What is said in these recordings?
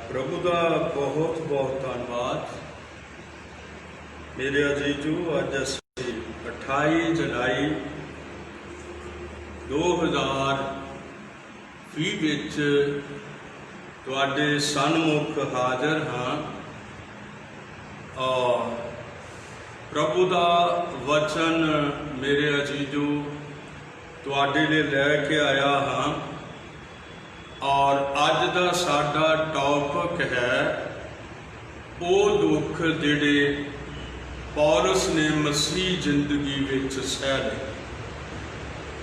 प्रभु का बहुत बहुत धन्यवाद। मेरे अजीजो, अज असी 28 जुलाई 2020 विच तुहाडे सन्मुख हाज़र हाँ और प्रभु का वचन मेरे अजीजो तुहाडे लिए लैके आया हाँ। और अज का साडा टॉपिक है वो दुख जिहड़े पौलुस ने मसीह जिंदगी विच सह लए।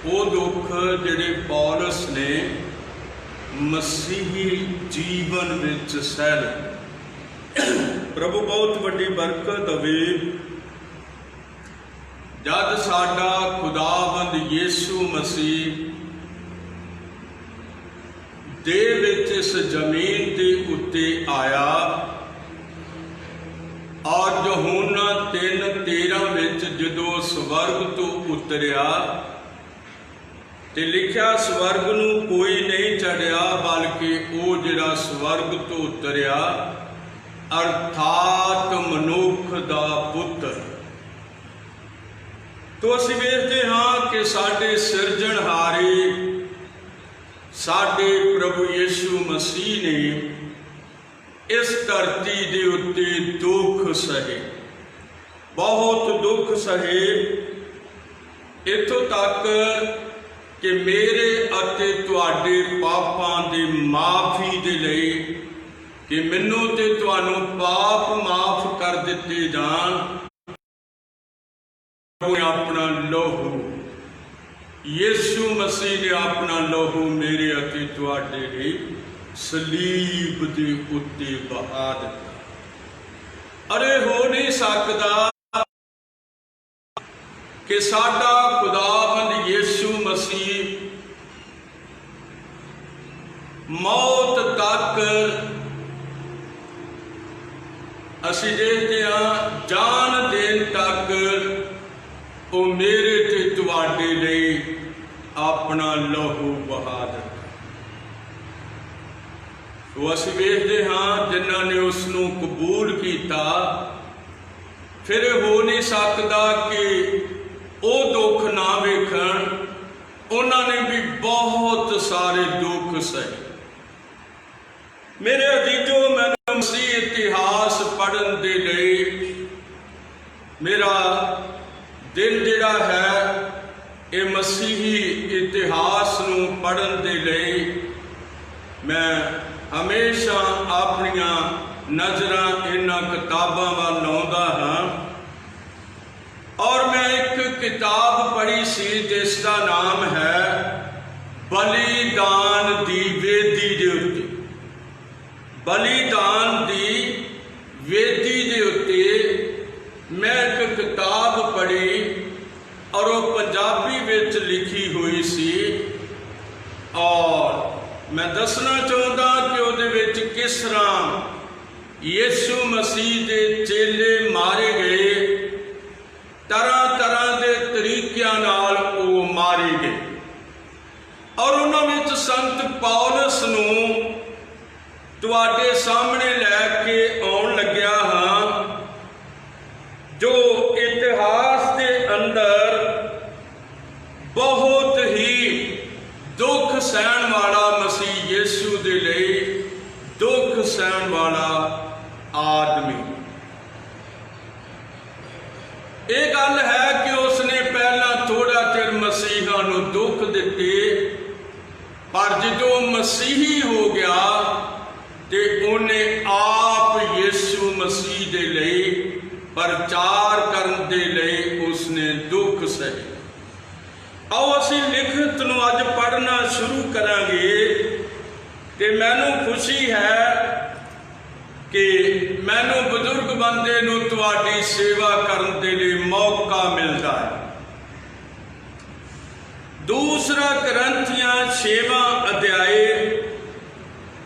वो दुख जिहड़े पौलुस ने मसीही जीवन विच सह लए। प्रभु बहुत वड्डी बरकत दवे जद साडा खुदावंद यीशु मसीह दे विच इस जमीन के उत्ते आया और यूहन्ना 3:13 विच जदों स्वर्ग तो उतरिया ते लिखिया स्वर्ग नूं कोई नहीं चढ़िया बल्कि वो जिहड़ा स्वर्ग तो उतरिया अर्थात मनुख दा पुत्र। तो असीं वेखदे हाँ कि साडे सिरजणहारे साडे प्रभु यीशु मसीह ने इस धरती दे उत्ते दुख सहे, बहुत दुख सहे, इत्थों तक कि मेरे अते तुहाडे पापां दी माफ़ी दे लई कि मैनू ते तुहानू पाप माफ कर दिते जान। अपना लोहू यीशु मसीह ने अपना लोहू मेरे अते तुहाडे लई सलीब दे उत्ते बहा दिता। अरे हो नहीं सकता कि साडा खुदावंद यीशु मसीह मौत तक असीं देखते हाँ जान देन तक वो मेरे ते तुहाडे लई अपना लहू बहा दिता। तो असीं वेखदे हाँ जिन्हां ने उसनूं कबूल किया फिर हो नहीं सकता कि वो दुख ना वेखण। उन्होंने भी बहुत सारे दुख सहे। मेरे अजीजो, मैनूं मसीह इतिहास पढ़न दे लई मेरा दिल जिहड़ा है ये मसीही इतिहास नूं पढ़न दे लई मैं हमेशा अपनियां नज़रां इन्हां किताबां वल लाउंदा हाँ। और मैं एक किताब पढ़ी सी जिसका नाम है बलिदान दी वेदी दे उत्ते। बलिदान दी वेदी दे उत्ते मैं एक किताब पढ़ी और वो पंजाबी विच लिखी हुई सी। और मैं दसना चाहता कि उहदे विच किस तरह यीशु मसीह दे चेले मारे गए, तरह तरह के तरीकों नाल वो मारे गए। और उन्हां विच संत पौलुस नूं तुहाडे सामने लैके आउण लग्या हाँ, जो इतिहास के अंदर बहुत ही दुख सहन वाला मसीह यीशु दे लई दुख सहन वाला आदमी। ये गल है कि उसने पहला थोड़ा चिर मसीहा नूं दुख दिते, पर जो मसीही हो गया ते उन्हें आप यीशु मसीह दे लई प्रचार करन दे लई उसने दुख सहे। आओ असीं लिखत नूं अज पढ़ना शुरू करांगे ते मैनूं खुशी है कि मैनूं बजुर्ग बंदे नूं तुहाडी सेवा करन दे लई मौका मिलता है। दूसरा ग्रंथियां 6वां अध्याय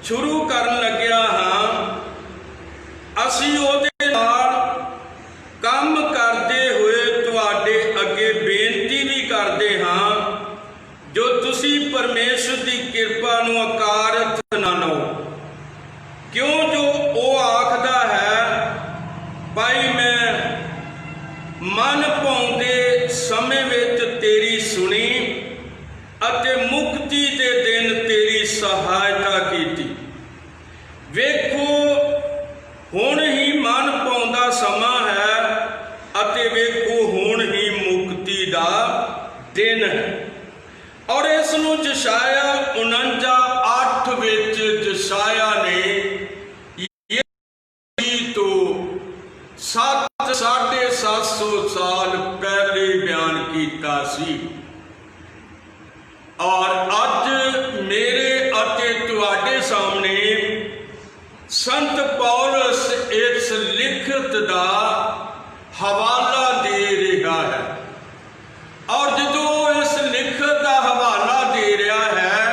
शुरू करन लग्या हाँ। असीं उहदे नाल काम करते हुए तुहाडे अगे बेनती भी करते हाँ जो तुसी परमेश्वर की कृपा नूं अकारथ ना लो, क्यों सहायता की। वेखो हुण ही मन पाउंदा समा है, अते वेखो हुण ही मुक्ति दा दिन है। और इस नूं जशाया 49:8 विच जशाया ने तो 750 साल पहले बयान किया सी। और अज मेरे अते तुहाडे सामने संत पौलुस इस लिखत दा हवाला दे रहा है। और जो इस लिखत का हवाला दे रहा है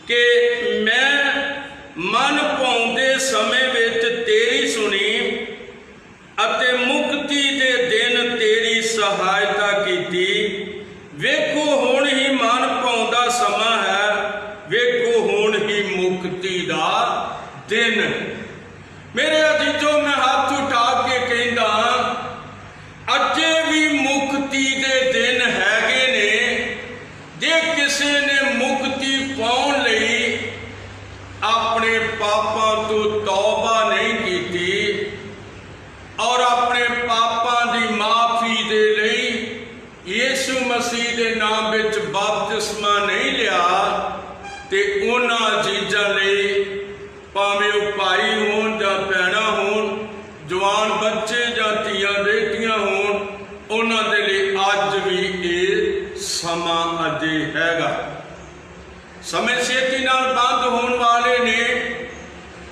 कि मैं मन पाउंदे समय विच तेरी सुनी अते मुक्ति दे दिन तेरी सहायता की। वेखो हुण ही मन पाउंदा समा है, वेखो हुण ही मुक्ति दा दिन। मेरे अजीजों, मैं हाथ उठा के कहंदा अजे भी मुक्ति दे दिन हैगे ने। जे किसी ने मुक्ति पाउण लई अपने पापां तो तौबा नहीं की और अपने पापां दी माफी दे लई यीशु मसीह दे नाम विच बपतिस्मा नहीं लिया, ते उन्हां चीज़ां लई भावें वो भाई होण जां भैणां होण, जवान बच्चे जां धीआं बेटियां होण, उन्हां दे लई अज भी ये समा अजे हैगा। समय छेती नाल बंद होण वाले ने।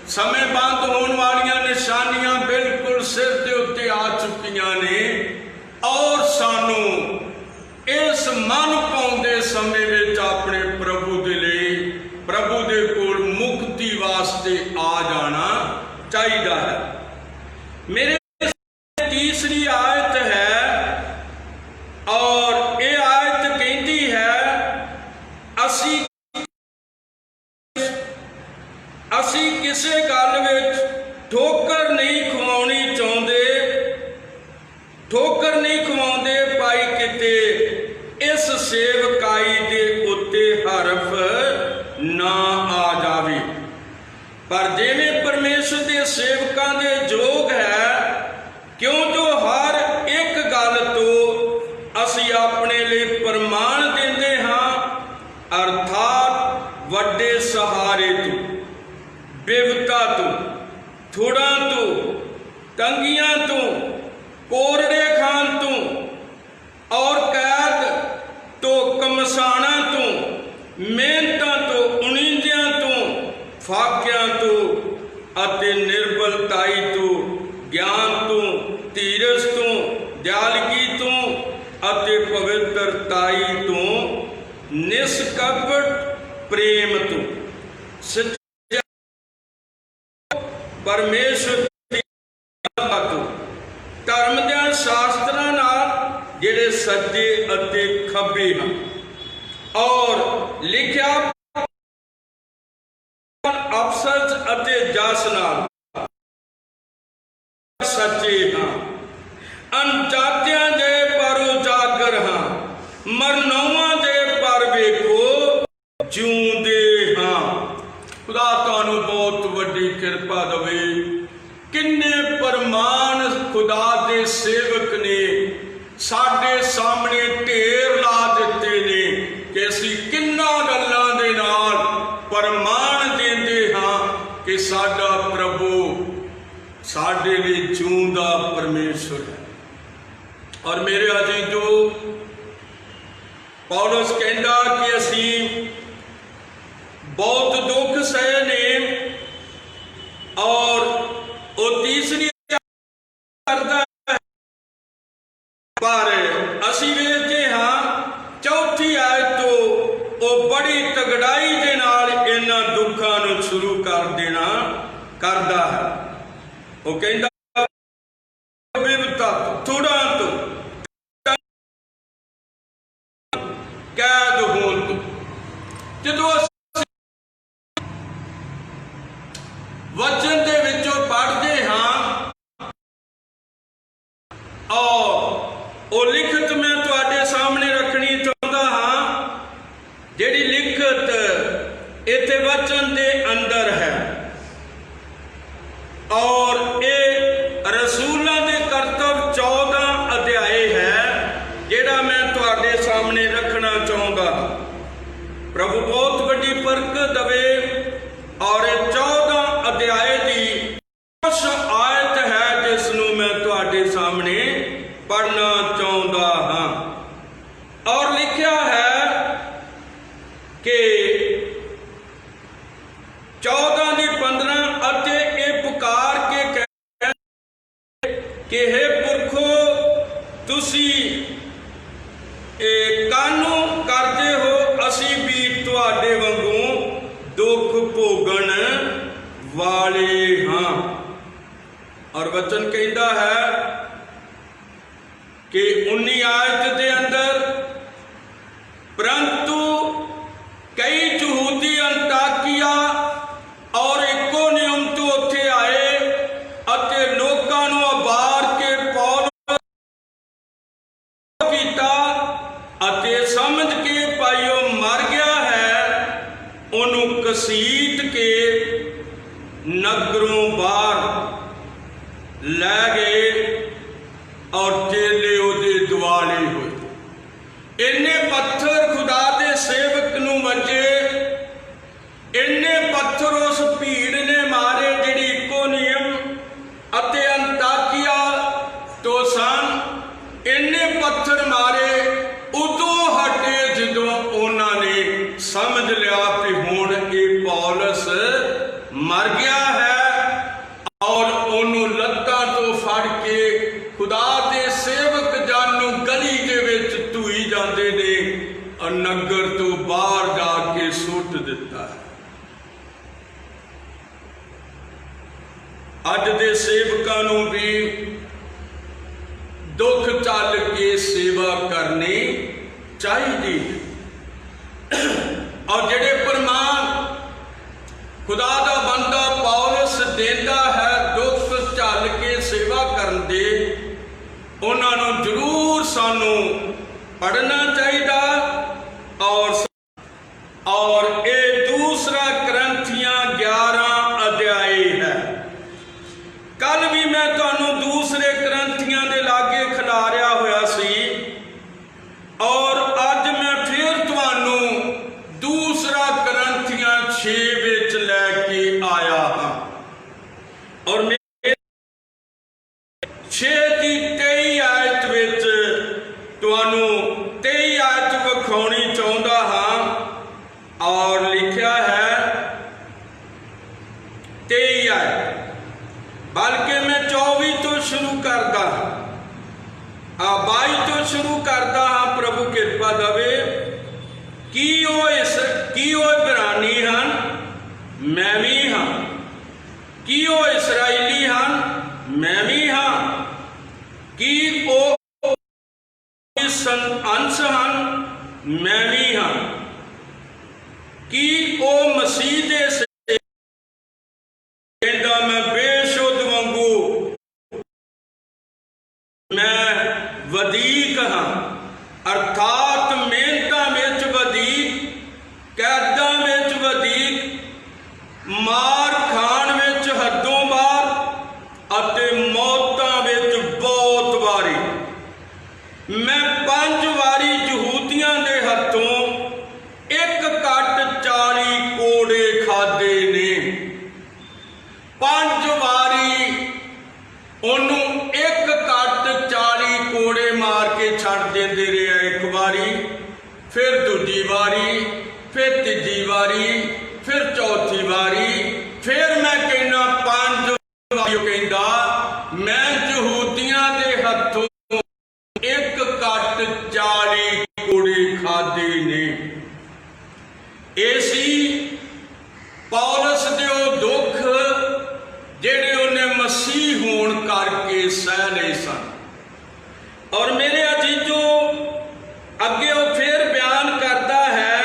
समय बंद होण वालियां निशानियां बिल्कुल सिर दे उत्ते आ चुकियां ने। और सानू इस मन पाउंदे समय विच अपने प्रभु दे लई, प्रभु दे कोल मुक्ति वास्ते आ जाना चाहिदा है। मेरे तीसरी आयत है और ये आयत कहती है असी किसे गल विच ठोकर नहीं खवाउणी चाहुंदे, ठोकर नहीं खवाउंदे पाई किते इस सेवकाई दे उत्ते हरफ ना आ जावे। पर जिवें परमेश्वर दे सेवकां दे जोग है, क्यों जो हर एक गल तो असी अपने लिए प्रमाण देंदे हां, अर्थात वड्डे सहारे तो, बिपता तो, थोड़ा तो, तंगियां तो, कोरड़े खान तो और कैद तो, कमसाना तो, मेहनतां तो, उणींदियां तो, फाकियां तो अते निर्बलताई तो, ज्ञान तो, धीरज तो, दयालगी तो अते पवित्रताई तो, निष्कपट प्रेम तो, सच्चा परमेश्वर तो, धर्म दे शास्त्रां नाल जिहड़े सज्जे अते खब्बे हैं। और लिखिया अफसर अते जस नाल सच्चे हाँ। अनजातियां दे पर उजागर हाँ, मरनौवां दे पर वेखो जिउंदे हाँ। खुदा तुहानू बहुत वड्डी किरपा दवे। किन्ने परमान खुदा दे सेवक ने साडे सामने ढेर ला दिते ने कि असीं किन्ना गल्लां दे नाल परमान देंदे हां कि साडा प्रभु साडे लिए जिउंदा परमेश्वर है। और मेरे अजीजो, पौलुस कहंदा कि असीं बहुत दुख सहे ने। और वो तीसरी करदा है, पर असीं वेखदे हां चौथी आयत तो वो बड़ी तगड़ाई दे नाल इन्हां दुखां नूं शुरू कर देना करदा है। वो कहंदा बिपता थोड़ा तो, कैद होण तो। जदों वचन दे विचों पढ़दे हां और वो लिखत मैं तुहाडे सामने रखनी चाहुंदा हां, जिहड़ी लिखत इत्थे वचन दे अंदर है और ये रसूलों के करतब 14 अध्याय है जिहड़ा मैं तुहाडे सामने रखना चाहूँगा। प्रभु बहुत बड़ी बरकत दवे और 14 अध्याय की उस आयत है जिसनों मैं तुहाडे सामने पढ़ना चाहता हाँ। और लिखा है कि 14:15 अते ये पुकार के कहते कि हे पुरखो तुसी कानू करते हो असी भी तुहाडे वांगू दुख भोगण वाले हाँ। और वचन कहता है कि 19 आयत के अंदर परंतु कई यहूदी अंताकिया और इकोनियम तो उत्थे आए अते लोकां नूं अबार के पौलुस कीता अते समझ के पाइयो मर गया है उन्हों कसीट के नगरों बाहर लै गए और चेले उहदे दुआले हुए। इन्ने पत्थर खुदा दे सेवक नूं वजे, इन्ने पत्थर उस भीड़ ने मारे जिहड़ी इकोनियम अते अंताकिया तो सन। इन्ने पत्थर मारे उदों हटे जदों उन्हां ने समझ लिया कि हुण ये पौलुस मर गया है और उन्होंने लत्तां तो फड़ के खुदा दे सेवक जानू गली दे विच धुई जाते ने और नगर तो बाहर जाके सुट दिता है। अज दे सेवकां नूं भी दुख चल के सेवा करनी चाहिए और जिहड़े परमान खुदा दा बंदा पौलुस देंदा है दुख झल के सेवा करन दे उन्हां नूं जरूर सानू पढ़ना चाहिए। और ये दूसरा करंथियां 11 अध्याय है। कल भी मैं तुहानू दूसरे करंथियां दे लागे खिलारिया होया सी और अज मैं फिर तुहानू दूसरा करंथियां 6 विच लैके आया हाँ। और 6:23 आयत विच तुहानू 23 आयत विखाउणी चाहुंदा हाँ। और लिखा है 23 आयत बल्कि मैं 24 तो शुरू करदा 22 तो शुरू करदा हाँ। प्रभु कृपा दवे की ओ इब्रानी हन मैं भी हाँ, की ओ इसराइली हन मैं भी हाँ, की ओ अंश हन मैं भी हाँ, की ओ मसीह दे कहंदा मैं बेशुद्ध वांगू मैं वधीक हाँ अर्थात मेहनतां विच वधीक, कैदां विच वधीक, मार खाण विच हदों बाहर अते मौतां विच बहुत वारी। मैं 5 वारी यहूदियां दे हथों एक कट 40 कोड़े खाधे ने। 5 वारी ओनू एक कट 40 कोड़े मार के छड़ देंदे रहे। एक वारी फिर दूजी वारी फिर तीजी वारी फिर चौथी वारी फिर मैं कहना 5 वारी कहंदा मैं यहूदियां दे हथों एक कट 40 कोड़े खाधे ने। ऐसी पौलुस दे ओ दुख जेड़े उन्हें मसीह होण करके सह लए सन। और मेरे अजीजों अगे वो फिर बयान करता है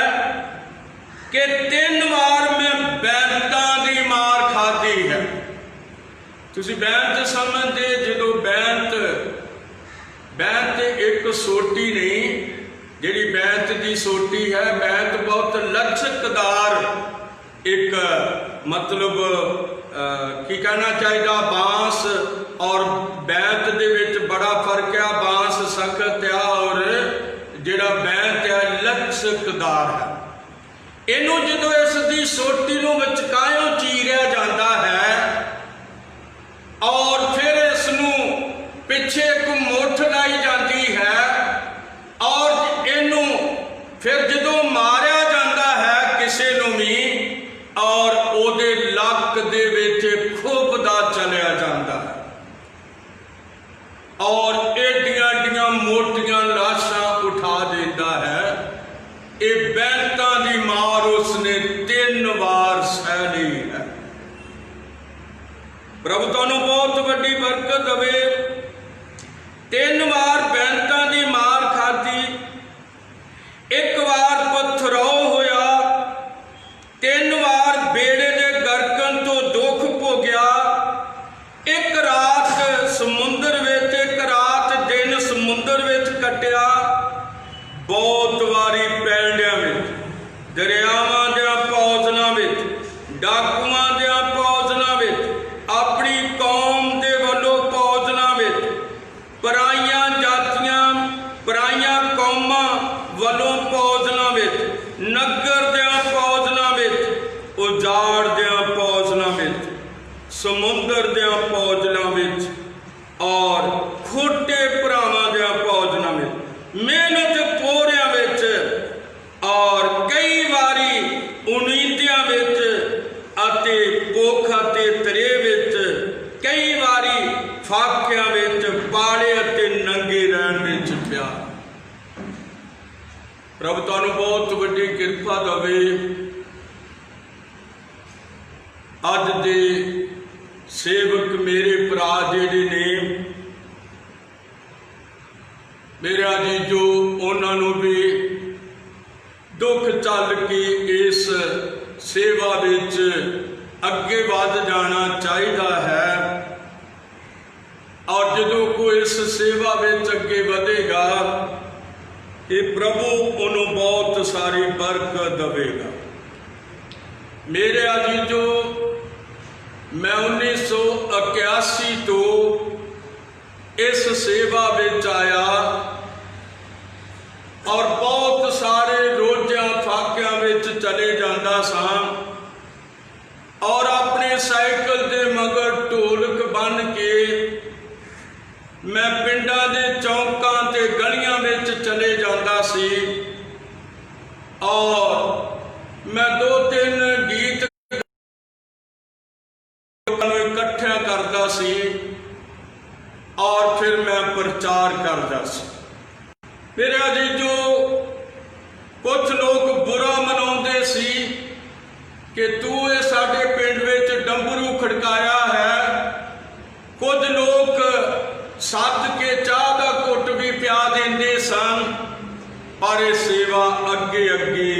कि 3 बार मैं बैंतां दी मार खाधी है। तुसीं बैंत समझदे जो बैंत एक सोटी नहीं, जिहड़ी बैंत दी सोटी है, बैंत बहुत लचकदार एक मतलब की कहना चाहिए, बांस और बैत दे विच बड़ा फर्क है। बांस सख्त है और जिहड़ा बैत है लचकदार है। इनू जो इसकी सोटी नूं विचकायों चीरिया जाता है और फिर इसनूं पिछे एक मुठ लाई जाती है और इनू फिर जदों मारिया जाता है किसी नूं भी और उहदे लक दे विच खुबदा चलिया जाता है और एडियां एडियां मोटियां लाशां उठा देता है। ये बैंतां दी मार उसने 3 बार सह ली है। प्रभु तुहानूं बहुत वड्डी बरकत देवे। 3 बार बैंतां दी मार खाधी, एक बार पत्थरौ होया, 3 बार बेड़े दे गरकन तो दुख भोगिया, एक रात समुंदर विच, एक रात दिन समुंदर विच कटिया, बहुत वारी पैंडियां विच, दरियावां दियां पौजनां विच, डाकुआं दियां पौजनां विच, अपनी कौम दे वल्लों पौजनां विच, पराइयां जातियां पराइयां कौमां वल्लों पौजनां विच, नगर दियां पौजनां विच, उजाड़ दियां पौजनां विच, समुंदर दियां पौजनां विच और खोटे भरावां दियां पौजनां विच, मेहनत पोरियां विच और कई वारी उम्मीदियां विच अते भुख अते तरे विच, कई वारी फाकियां विच, पाड़े अते नंगे रहण विच पिया। प्रभु तुहानूं बहुत वड्डी किरपा देवे। अज दे सेवक मेरे भरा जिहड़े ने मेरा जीजो, उन्होंने भी दुख चल के इस सेवा विच अगे वध जाना चाहिए है और जदों कोई इस सेवा विच अगे वधेगा ये प्रभु उन्होंने बहुत सारी बरकत देवेगा। मेरे जीजो, मैं 1981 तो इस सेवा विच आया और बहुत सारे रोज़ियां फाकियां विच चले जाता सा और अपने साइकिल के मगर ढोलक बन के मैं पिंडां दे चौंकां ते गलियां विच चले जाता सी और मैं 2-3 गीत इकट्ठा करता सी और फिर मैं प्रचार करता सी। मेरे जीजो, कुछ लोग बुरा मनाउंदे सी कि तू ये साडे पिंड विच डंबरू खड़काया है। कुछ लोग सद के चाह का घुट भी पिया देंदे सन, पर यह सेवा अगे अगे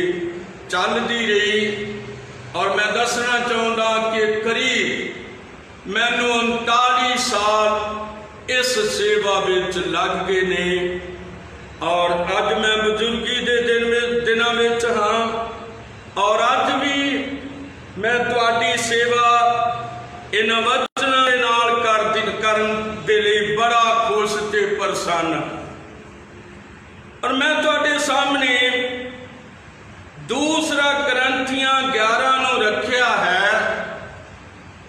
चलती रही और मैं दसना चाहता कि करीब मैनू 39 साल इस सेवा विच लग गए ने और अज मैं बुजुर्गी के दिनों में हाँ और अज भी मैं तुहाडी सेवा इन्हां वचनां दे नाल करन दे लई बड़ा खुश ते प्रसन्न। और मैं तुहाडे सामने 2 करंथियां 11 नूं रखिया है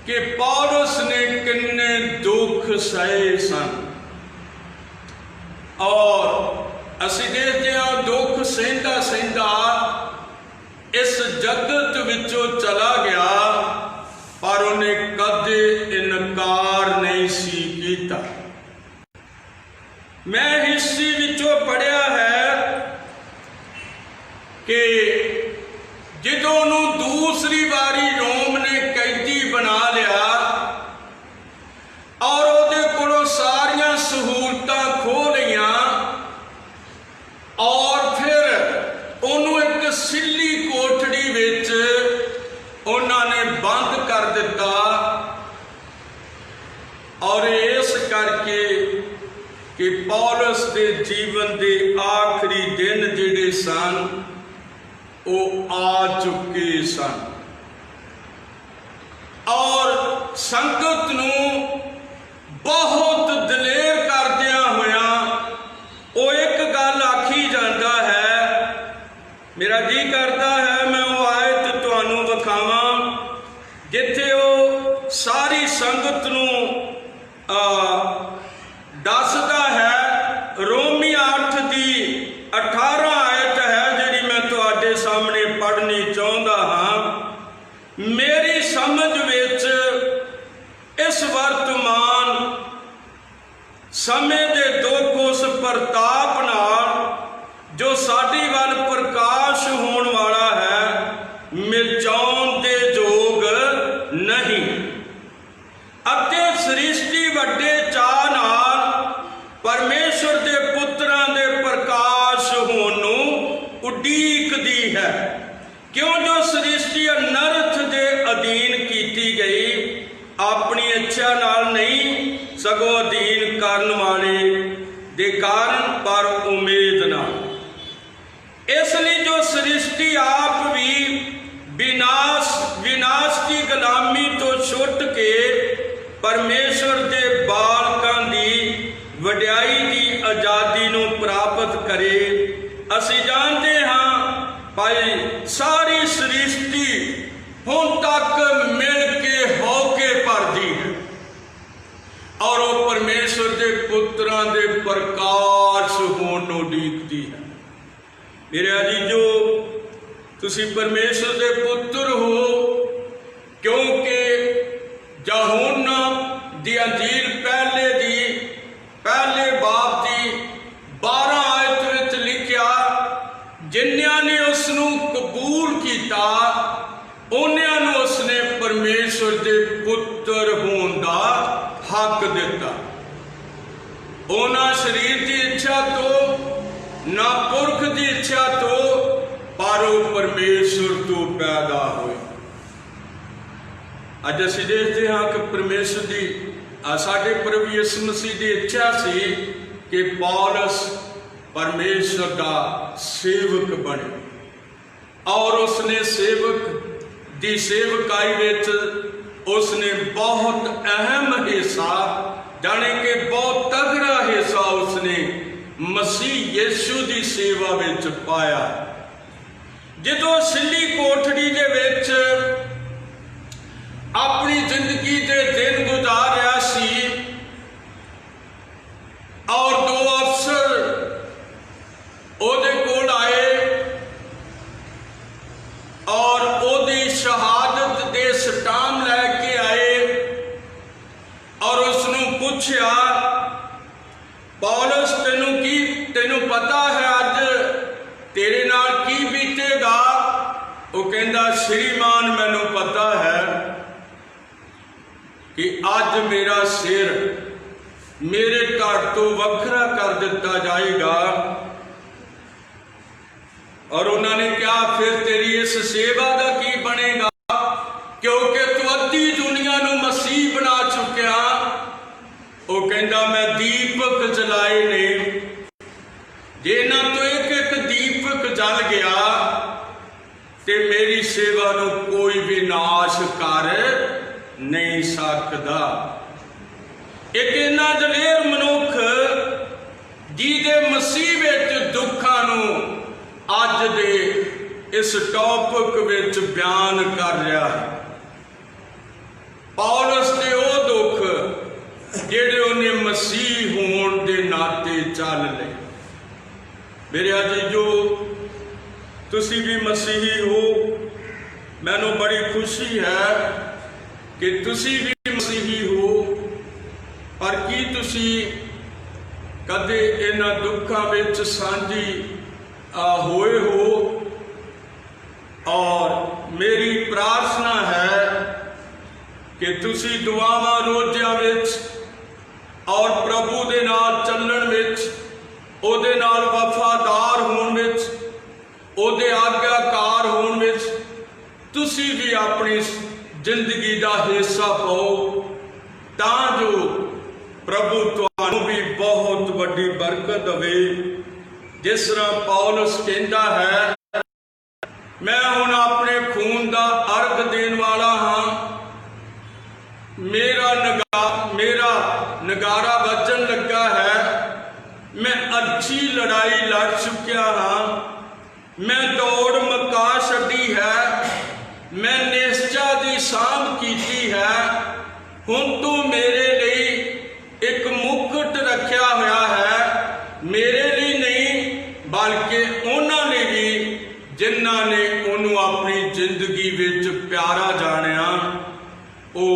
कि पौलुस ने किन्ने दुख सहे सन और असीं देखते हैं दुख सहंदा सहंदा इस जगत विचों चला गया, पर उन्हें कदे इनकार नहीं सी कीता। मैं हिस्ट्री विचों पढ़िया है कि जदों उन्होंने दूसरी बारी रोम ने कैदी बना लिया और उहदे कोलों सारियां सहूलतां खो लईआं और फिर उन्होंने एक सिल्ली कोठड़ी विच उन्होंने बंद कर दिता और इस करके कि पौलुस के जीवन के आखिरी दिन जिहड़े सन वो आ चुके सन। और संगत नूं बहुत दलेर करदियां होया वो एक गल आखी जाता है। मेरा जी करता है मैं वो आयत तुहानूं विखावां जिथे वो सारी संगत नूं दसदा है। रोमी 8 की 18 आयत है जिहड़ी मैं तुहाडे सामने पढ़नी चाहुंदा हां। मेरी समझ विच इस वर्तमान समय दे दुख उस प्रताप नाल जो साडी वल प्रकाश होण वाला है मिचाउण दे जोग नहीं, अते सृष्टि वड्डे चाह नाल परमेश्वर दे पुत्रां दे प्रकाश होण नूं उडीकदी है। क्यों जो सृष्टि अनर्थ दे अधीन कीती गई अपनी इच्छा नाल नहीं सगों अधीन करन वाले दे कारण पर उम्मीद नाल। इसलिए जो सृष्टि आप भी विनाश की गुलामी तो छुट के परमेश्वर दे बालकां दी वड्याई दी आज़ादी नूं प्राप्त करे। असीं जानते हाँ भाई सारी सृष्टि हुण तक मिल के होके भरदी है और वो परमेश्वर दे पुत्रां दे प्रकाश होण नूं उडीकदी है। मेरे अजीजो तुसीं परमेश्वर दे पुत्र हो क्योंकि यूहन्ना दी अंजील पहले बाब की 12 आयत विच लिखिया जिन्हां ने उसनूं कबूल किया उन्हां नूं उसने परमेश्वर दे पुत्र होण दा हक दिता। उन्हां शरीर की इच्छा तो ना पुरख की इच्छा तो पर वो परमेश्वर तो पैदा हुए। अज असीं देखते हाँ कि परमेश्वर की साडे प्रभु यीशु मसीह की इच्छा सी कि पौलुस परमेश्वर का सेवक बने और उसने सेवक की सेवकाई विच उसने बहुत अहम हिस्सा जाने के बहुत तगड़ा हिस्सा उसने मसीह यीशु की सेवा विच पाया। जदों सिल्ली कोठड़ी दे विच अपनी जिंदगी के दिन गुजारिया सी और 2 अफसर ओदे कोल आए और ओदी शहादत दे स्टाम लैके आए और उसनूं पुछया पौलुस तेनू पता है अज तेरे नाल की बीतेगा? वो कहंदा श्रीमान मैनू पता है कि अज मेरा सिर मेरे धड़ तो वखरा कर दिता जाएगा। और उन्होंने कहा फिर तेरी इस सेवा का की बनेगा क्योंकि तू अद्धी दुनिया नूं मसीह बना चुकिया। वो कहंदा मैं दीपक जलाए ने जे ना तो एक दीपक जल गया ते मेरी सेवा नूं कोई भी नाश कर नहीं सकता। एक इन्ना दलेर मनुख जिहदे मसीह विच दुखां नूं अज दे इस टॉपिक विच बयान कर रहा है। पौलुस दे ओ दुख जिहड़े उन्हें मसीह होण दे नाते चल ले। मेरे अजीजो तुसी भी मसीही हो, मैनू बड़ी खुशी है कि तुसी भी मसीही हो। पर की तुसी कदे इन्हां दुखां विच सांझी होए हो? और मेरी प्रार्थना है कि तुसी दुआवां रोज़ियां विच और प्रभु दे नाल चलण विच, ओदे नाल वफादार होण विच, ओदे आग्याकार होण विच तुसी भी अपनी जिंदगी का हिस्सा पाओ तां जो प्रभु तुहानू भी बहुत वड्डी बरकत देवे। जिस तरह पौलुस कहता है मैं हुण अपने खून का अर्घ देण वाला हाँ लड़ाई लड़ चुकिया हाँ, मैं दौड़ मुका छड्डी है, मैं निश्चा दी सांभ कीती है। हुण तू मेरे लिए एक मुकुट रखा हुआ है, मेरे लिए नहीं बल्कि उन्हां ने भी जिन्हां ने उन्होंने अपनी जिंदगी विच प्यारा जानिया, वो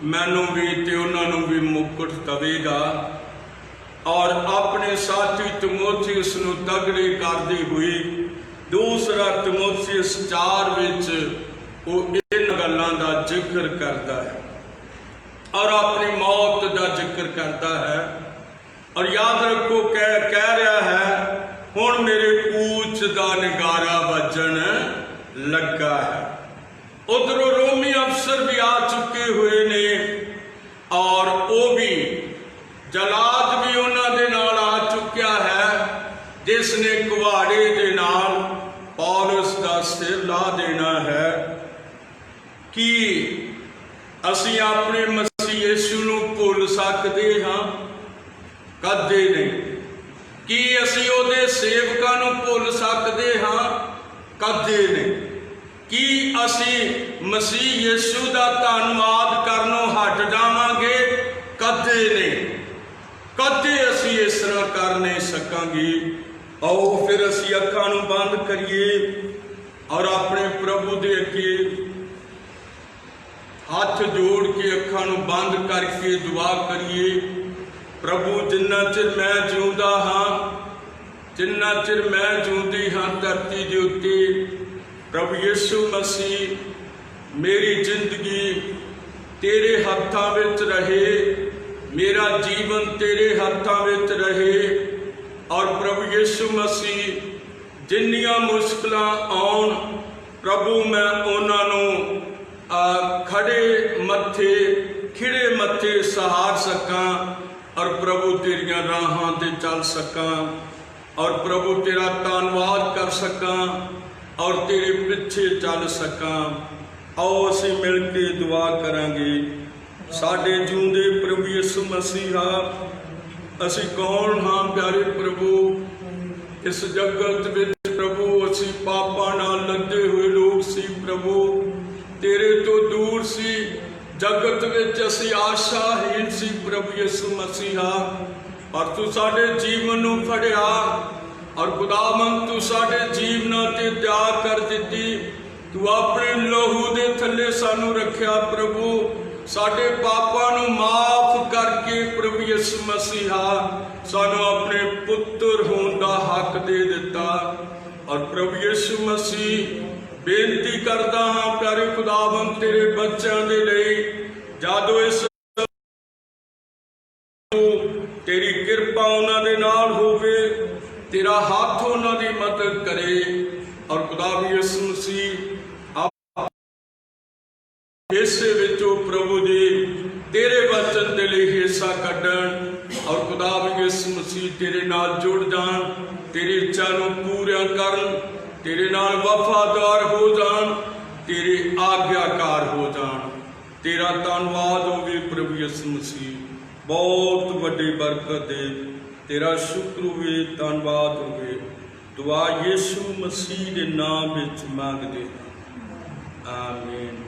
मैनू भी ते उन्होंने भी मुकुट दवेगा। और अपने साथी तिमोथियुस नूं तगड़े करदी हुई दूसरा तिमोथियुस 4 विच वो इन गल्लां दा जिक्र करता है और अपनी मौत का जिक्र करता है। और याद रखो कह रहा है हुण मेरे कूच का नगारा बजन लगा है। उधरों रोमी अफसर भी आ चुके हुए ने और वो भी जलाद भी उन्होंने दे नाल आ चुकिया है, जिसने कुहाड़े दे नाल पौलुस का सिर ला देना है। कि असी अपने मसीह यीशु नूं भुल सकते हाँ? कदे नहीं। कि असी उहदे सेवकां नूं भुल सकते हाँ? कदे नहीं। कि असी मसीह यीशु का धन्नवाद करनों हट जावांगे? कदे नहीं। कदे असी इस तरह कर नहीं सकांगे। आओ फिर असी अखां नूं बंद करिए और अपने प्रभु दे अगे हाथ जोड़ के अखां नूं बंद करके दुआ करिए। प्रभु जिन्ना चिर मैं जिउंदा हाँ, जिन्ना चिर मैं जिउंदी हाँ धरती दे उत्ते, प्रभु यीशु मसीह मेरी जिंदगी तेरे हत्थां विच रहे, मेरा जीवन तेरे हत्थां विच रहे। और प्रभु यीशु मसीह जिन्नियां मुश्किलां आउण प्रभु मैं उन्हां नूं खड़े मत्थे खिड़े मत्थे सहार सकां और प्रभु तेरियां राहां ते चल सकां और प्रभु तेरा धन्नवाद कर सकां और तेरे पिछे चल सकां। आओ असीं मिल के दुआ करांगे। साडे जिउंदे प्रभु यीशु मसीहा, असी कौन हाँ प्यारे प्रभु? इस जगत विच प्रभु असी पापां नाल लदे हुए लोग सी प्रभु, तेरे तो दूर सी। जगत विच असी आशाहीन सी प्रभु यीशु मसीहा, पर तू साडे जीवन नूं फड़िया और खुदावंद तू साडे जीवनां ते दया कर दित्ती। तू अपने लहू दे थल्ले सानू रखिया प्रभु, साडे पापां नूं माफ करके प्रभु यीशु मसीहा सानू अपने पुत्र होने का हक दे दिता। और प्रभु यीशु मसीह बेनती करदा हाँ प्यारे खुदावंद तेरे बच्चों के लिए, जादो इस तेरी कृपा उन्हां दे नाल होवे, तेरा हाथ उन्हां दी मदद करे। और खुदा यीशु मसीह हिस्से विचों प्रभु जी तेरे वचन दे लई हिस्सा कड्डण और खुदा यीशु मसीह तेरे नाल जुड़ जान, तेरी इच्छा नूं पूरा करन, तेरे नाल वफादार हो जान, तेरे आग्याकार हो जान। तेरा धन्नवाद होवे प्रभु यीशु मसीह, बहुत वड्डी बरकत दे। तेरा शुक्र होवे, धन्नवाद होवे। दुआ यीशु मसीह दे नाम विच मंगदे, आमीन।